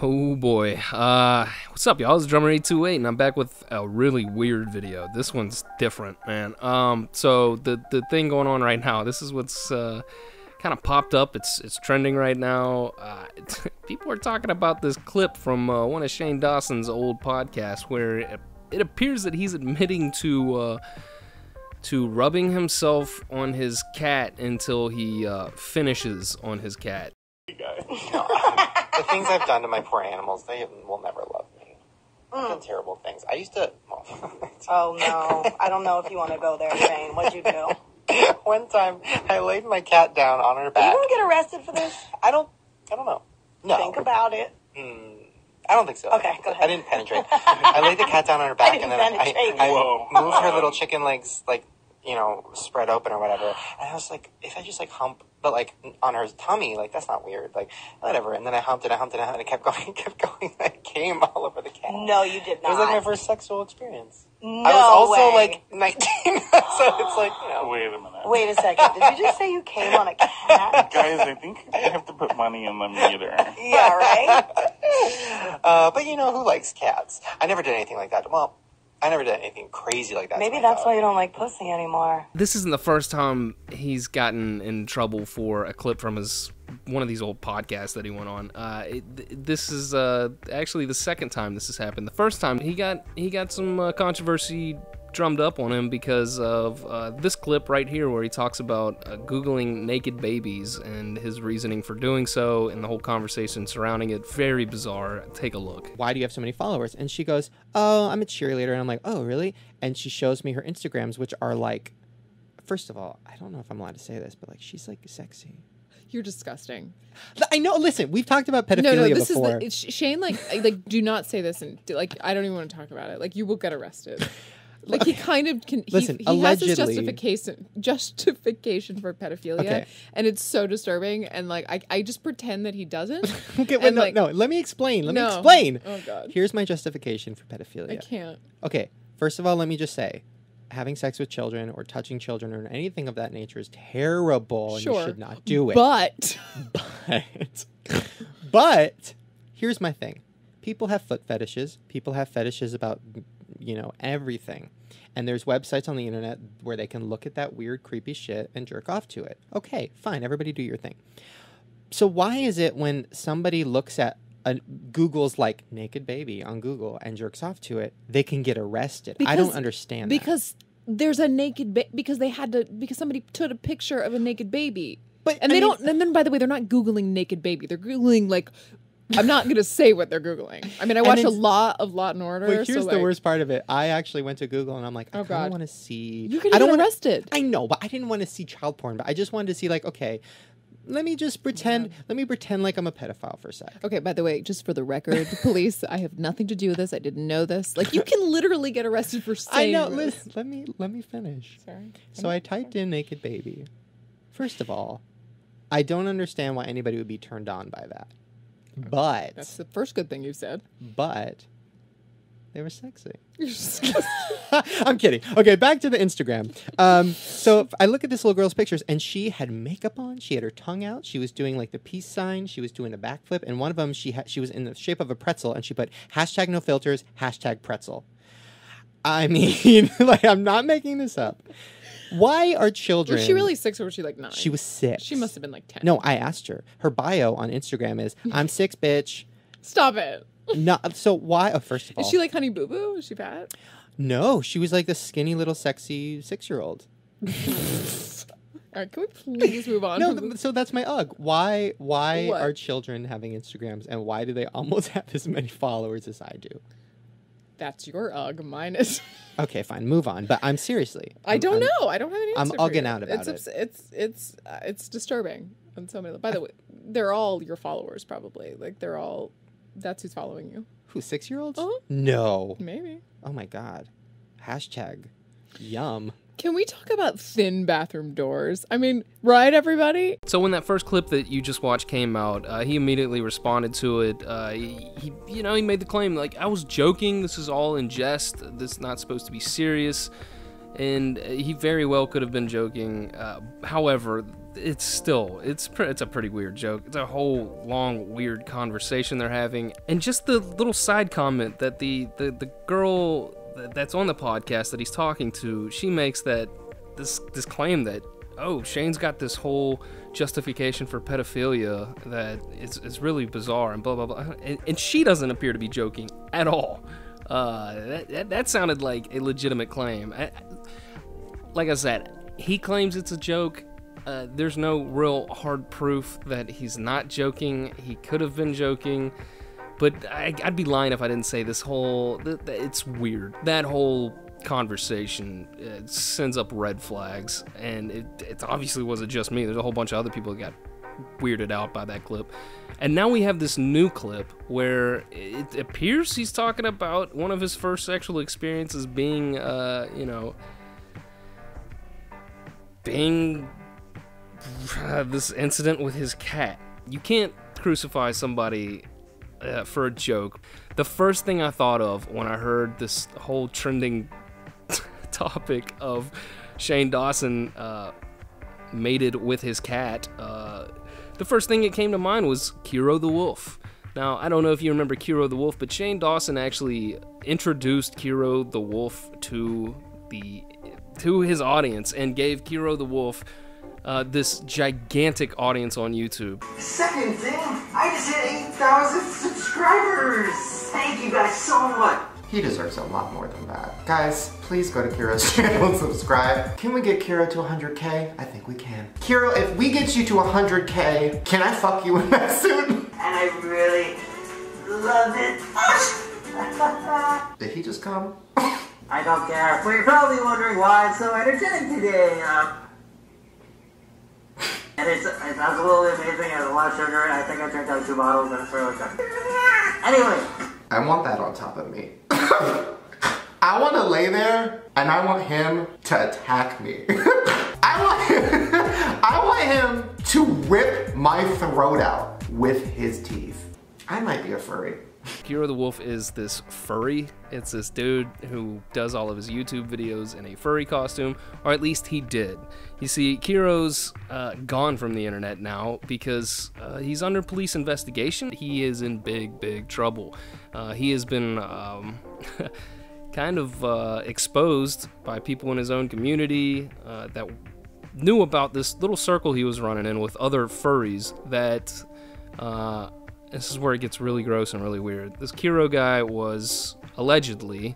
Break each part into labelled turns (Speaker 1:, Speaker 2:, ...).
Speaker 1: Oh boy. What's up, y'all? It's Drumr828 and I'm back with a really weird video. This one's different, man. So the thing going on right now, this is what's kind of popped up. It's trending right now. People are talking about this clip from one of Shane Dawson's old podcasts where it appears that he's admitting to rubbing himself on his cat until he finishes on his cat.
Speaker 2: The things I've done to my poor animals, they will never love me. I've done terrible things. I used to... Well,
Speaker 3: oh, no. I don't know if you want to go there, Shane. What'd you do?
Speaker 2: One time, I laid my cat down on her back.
Speaker 3: Are you going to get arrested for this?
Speaker 2: I don't know. No.
Speaker 3: Think about it.
Speaker 2: I don't think so.
Speaker 3: Okay, go ahead.
Speaker 2: I didn't penetrate. I laid the cat down on her back, and then
Speaker 3: I
Speaker 2: I moved her little chicken legs, like, you know, spread open or whatever. And I was like, if I just, like, hump, but, like, on her tummy, like, that's not weird. Like, whatever. And then I humped it, and it kept going, and I came all over the cat.
Speaker 3: No, you did not.
Speaker 2: It was, like, my first sexual experience.
Speaker 3: No
Speaker 2: I was also,
Speaker 3: way.
Speaker 2: like, 19, so it's like, you know.
Speaker 4: Wait a minute.
Speaker 3: Wait a second. Did you just say you came on a cat?
Speaker 4: Guys, I think I have to put money in the meter.
Speaker 3: Yeah, right?
Speaker 2: But you know, who likes cats? I never did anything like that. Well, I never did anything crazy like that.
Speaker 3: Maybe that's why you don't like pussy anymore.
Speaker 1: This isn't the first time he's gotten in trouble for a clip from one of these old podcasts that he went on. This is actually the second time this has happened. The first time he got some controversy drummed up on him because of this clip right here where he talks about Googling naked babies and his reasoning for doing so and the whole conversation surrounding it. Very bizarre. Take a look.
Speaker 5: Why do you have so many followers? And she goes, oh, I'm a cheerleader. And I'm like, oh, really? And she shows me her Instagrams, which are like, first of all, I don't know if I'm allowed to say this, but like, she's like sexy.
Speaker 6: You're disgusting.
Speaker 5: I know. Listen, we've talked about pedophilia
Speaker 6: this
Speaker 5: before.
Speaker 6: is Shane. Like, do not say this, and like, I don't even want to talk about it. Like, you will get arrested. Like, he kind of can.
Speaker 5: Listen,
Speaker 6: he
Speaker 5: allegedly,
Speaker 6: has his justification for pedophilia,
Speaker 5: okay,
Speaker 6: and it's so disturbing. And like, I just pretend that he doesn't.
Speaker 5: Okay, wait, no,
Speaker 6: like,
Speaker 5: no. Let me explain. Let me explain.
Speaker 6: Oh God.
Speaker 5: Here's my justification for pedophilia.
Speaker 6: I can't.
Speaker 5: Okay, first of all, let me just say, having sex with children or touching children or anything of that nature is terrible, and you should not do it. But here's my thing. People have foot fetishes. People have fetishes about, you know, everything. And there's websites on the internet where they can look at that weird, creepy shit and jerk off to it. Okay, fine. Everybody do your thing. So why is it when somebody looks at Google's like naked baby on Google and jerks off to it, they can get arrested? I don't understand
Speaker 6: because there's a naked because somebody took a picture of a naked baby.
Speaker 5: But
Speaker 6: and and then by the way, they're not Googling naked baby. They're Googling like, I'm not going to say what they're Googling. I mean, I watch a lot of Law and Order.
Speaker 5: But here's the worst part of it. I actually went to Google and I'm like, I don't want to see.
Speaker 6: You're going to get arrested.
Speaker 5: I know, but I didn't want to see child porn. But I just wanted to see like, okay, let me just pretend. Yeah. Let me pretend like I'm a pedophile for a sec.
Speaker 6: Okay, by the way, just for the record, police, I have nothing to do with this. I didn't know this. Like, you can literally get arrested for saying
Speaker 5: I know.
Speaker 6: this.
Speaker 5: Listen, let me finish.
Speaker 6: Sorry.
Speaker 5: So I typed in naked baby. First of all, I don't understand why anybody would be turned on by that. But
Speaker 6: that's the first good thing you said.
Speaker 5: But they were sexy. I'm kidding. Okay, back to the Instagram. So I look at this little girl's pictures, and she had makeup on. She had her tongue out. She was doing like the peace sign. She was doing a backflip, and one of them she was in the shape of a pretzel, and she put #NoFilters, #pretzel. I mean, like, I'm not making this up. Why are children...
Speaker 6: Was she really 6 or was she like 9?
Speaker 5: She was 6.
Speaker 6: She must have been like 10.
Speaker 5: No, I asked her. Her bio on Instagram is, I'm 6, bitch.
Speaker 6: Stop it.
Speaker 5: No, so why... Oh, first of all...
Speaker 6: Is she like Honey Boo Boo? Is she fat?
Speaker 5: No, she was like the skinny little sexy 6-year-old.
Speaker 6: All right, can we please move on?
Speaker 5: No, so that's my ugh. Why are children having Instagrams, and why do they almost have as many followers as I do?
Speaker 6: That's your ugh. Mine is...
Speaker 5: Okay, fine. Move on. But I'm seriously...
Speaker 6: I don't know. I don't have any answer
Speaker 5: I'm ugging out about
Speaker 6: it. It's disturbing on so many... By the way, they're all your followers, probably. Like, they're all... That's who's following you.
Speaker 5: Who, 6-year-olds?
Speaker 6: Uh-huh.
Speaker 5: No.
Speaker 6: Maybe.
Speaker 5: Oh, my God. Yum.
Speaker 6: Can we talk about thin bathroom doors? I mean, right, everybody?
Speaker 1: So when that first clip that you just watched came out, he immediately responded to it. He made the claim, like, I was joking. This is all in jest. This is not supposed to be serious. and he very well could have been joking. However, it's a pretty weird joke. It's a whole long weird conversation they're having, and just the little side comment that the girl that's on the podcast that he's talking to, she makes that this claim that, oh, Shane's got this whole justification for pedophilia that is really bizarre and blah blah blah, and she doesn't appear to be joking at all. That sounded like a legitimate claim. Like I said, he claims it's a joke. There's no real hard proof that he's not joking. He could have been joking, but I'd be lying if I didn't say this whole, it's weird. That whole conversation sends up red flags, and it obviously wasn't just me. There's a whole bunch of other people that got weirded out by that clip. And now we have this new clip where it appears he's talking about one of his first sexual experiences being, this incident with his cat. You can't crucify somebody for a joke. The first thing I thought of when I heard this whole trending topic of Shane Dawson mated with his cat, the first thing that came to mind was Kiro the Wolf. Now, I don't know if you remember Kiro the Wolf, but Shane Dawson actually introduced Kiro the Wolf to his audience and gave Kiro the Wolf this gigantic audience on YouTube.
Speaker 7: Second thing, I just hit 8,000 subscribers! Thank you guys so much!
Speaker 8: He deserves a lot more than that. Guys, please go to Kiro's channel and subscribe. Can we get Kiro to 100K? I think we can. Kiro, if we get you to 100K, can I fuck you in that suit?
Speaker 7: And I really love it.
Speaker 8: Did he just come?
Speaker 7: I don't care, but you're probably wondering why it's so energetic today. And it's absolutely amazing. It has a lot of sugar, and I think I drank like 2 bottles, and it's really good. Anyway.
Speaker 8: I want that on top of me. I want to lay there, and I want him to attack me. I want him to rip my throat out with his teeth. I might be a furry.
Speaker 1: Kiro the Wolf is this furry. It's this dude who does all of his YouTube videos in a furry costume, or at least he did. You see, Kiro's gone from the internet now because he's under police investigation. He is in big trouble. He has been kind of exposed by people in his own community that knew about this little circle he was running in with other furries that this is where it gets really gross and really weird. This Kiro guy was allegedly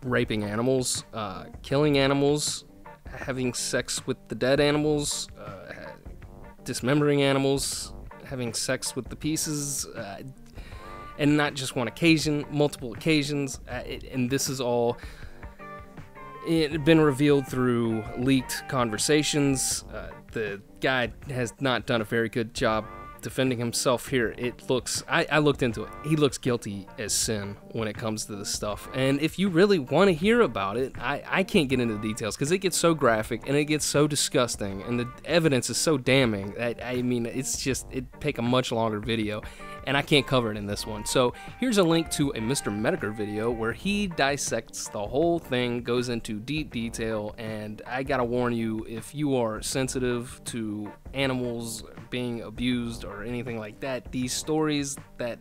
Speaker 1: raping animals, killing animals, having sex with the dead animals, dismembering animals, having sex with the pieces, and not just one occasion, multiple occasions, and this is all it had been revealed through leaked conversations. The guy has not done a very good job defending himself here. It looks, I looked into it, he looks guilty as sin when it comes to this stuff. And if you really want to hear about it, I can't get into the details because it gets so graphic and it gets so disgusting and the evidence is so damning that, I mean, it'd take a much longer video and I can't cover it in this one. So here's a link to a Mr. Medicare video where he dissects the whole thing, goes into deep detail, and I gotta warn you, if you are sensitive to animals being abused or anything like that, these stories that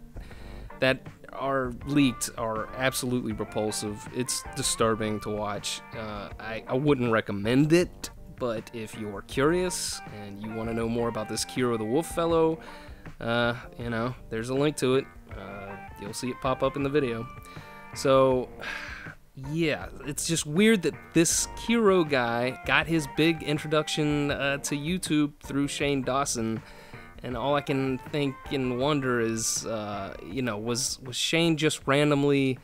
Speaker 1: are leaked are absolutely repulsive. It's disturbing to watch. I wouldn't recommend it, but if you're curious and you want to know more about this Kiro the Wolf fellow, you know, there's a link to it. You'll see it pop up in the video. So, yeah, it's just weird that this Kiro guy got his big introduction to YouTube through Shane Dawson, and all I can think and wonder is, you know, was Shane just randomly,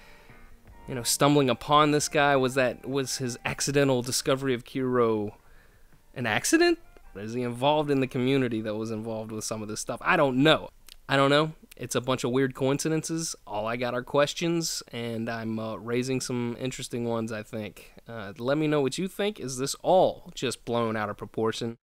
Speaker 1: you know, stumbling upon this guy? Was his accidental discovery of Kiro an accident? Is he involved in the community that was involved with some of this stuff? I don't know. It's a bunch of weird coincidences. All I got are questions, and I'm raising some interesting ones, I think. Let me know what you think. Is this all just blown out of proportion?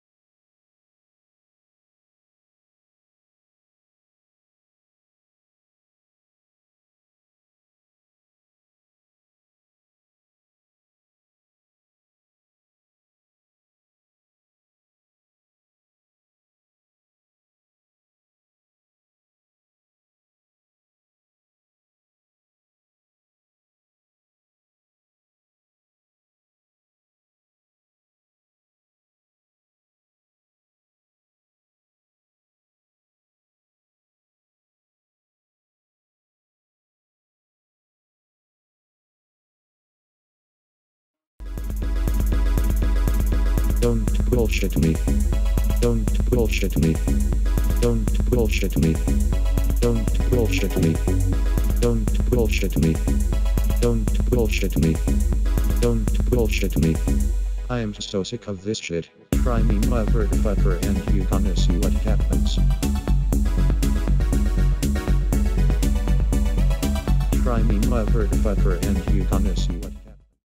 Speaker 9: Don't bullshit me. Don't bullshit me. Don't bullshit me. Don't bullshit me. Don't bullshit me. Don't bullshit me. Don't bullshit me. I am so sick of this shit. Try me motherfucker and you gonna see what happens. Try me motherfucker and you gonna see what